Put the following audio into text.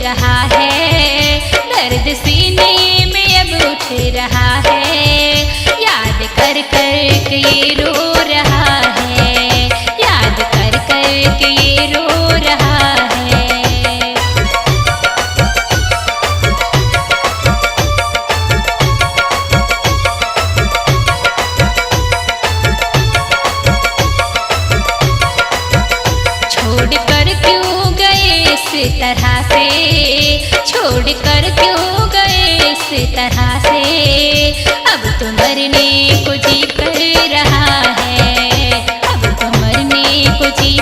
रहा है, दर्द सीने में अब उठ रहा है। याद कर कर के ये रो रहा है, याद कर कर के ये रो रहा है। छोड़ कर क्यों गए इस तरह से, छोड़ कर क्यों गए इस तरह से। अब तो मरने को जी कर रहा है, अब तो मरने को जी